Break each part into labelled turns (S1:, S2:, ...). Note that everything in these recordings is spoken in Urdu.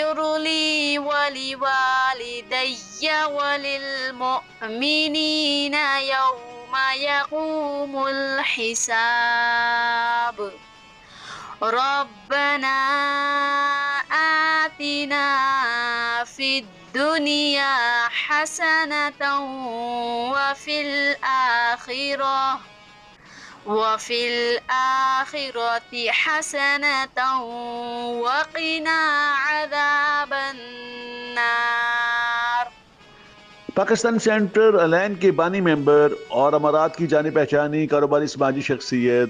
S1: اغفر لي ولوالدي وللمؤمنين يوم يقوم الحساب ربنا آتنا في الدنيا حسنة وفي الآخرة حسنة وقنا عذاب النار۔
S2: پاکستان سینٹر الائن کے بانی ممبر اور امارات کی جانی پہچانی کاروباری سماجی شخصیت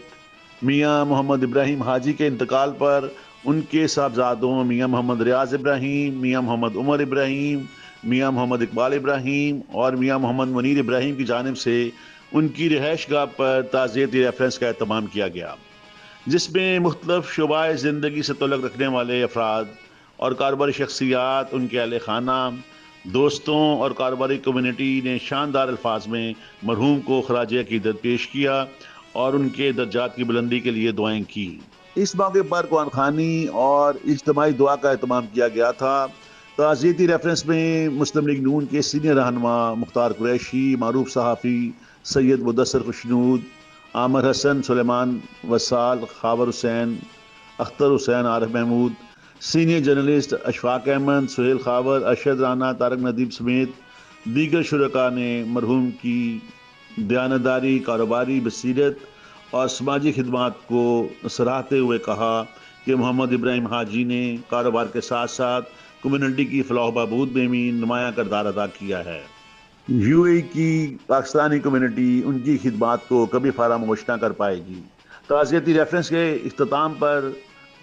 S2: میاں محمد ابراہیم حاجی کے انتقال پر ان کے صاحبزادوں میاں محمد ریاض ابراہیم، میاں محمد عمر ابراہیم، میاں محمد اقبال ابراہیم اور میاں محمد منیر ابراہیم کی جانب سے ان کی رہائش گاہ پر تعزیتی ریفرنس کا اہتمام کیا گیا، جس میں مختلف شعبۂ زندگی سے تعلق رکھنے والے افراد اور کاروباری شخصیات، ان کے اہل خانہ، دوستوں اور کاروباری کمیونٹی نے شاندار الفاظ میں مرحوم کو خراج عقیدت پیش کیا اور ان کے درجات کی بلندی کے لیے دعائیں کی۔ اس موقع پر قرآن خوانی اور اجتماعی دعا کا اہتمام کیا گیا تھا۔ تعزیتی ریفرنس میں مسلم لیگ نون کے سینئر رہنما مختار قریشی، معروف صحافی سید مدثر خوشنود، عامر حسن، سلیمان وصال، خاور حسین، اختر حسین، عارف محمود، سینئر جرنلسٹ اشفاق احمد، سہیل خاور، ارشد رانا، طارق ندیم سمیت دیگر شرکاء نے مرحوم کی دیانتداری، کاروباری بصیرت اور سماجی خدمات کو سراہتے ہوئے کہا کہ محمد ابراہیم حاجی نے کاروبار کے ساتھ ساتھ کمیونٹی کی فلاح و بہبود میں بھی نمایاں کردار ادا کیا ہے۔ یو اے کی پاکستانی کمیونٹی ان کی خدمات کو کبھی فراموش نہ کر پائے گی۔ تعزیتی ریفرنس کے اختتام پر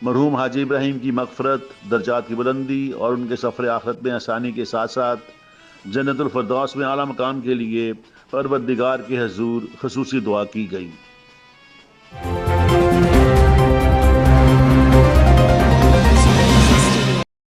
S2: مرحوم حاجی ابراہیم کی مغفرت، درجات کی بلندی اور ان کے سفر آخرت میں آسانی کے ساتھ ساتھ جنت الفردوس میں اعلیٰ مقام کے لیے پروردگار کے حضور خصوصی دعا کی گئی۔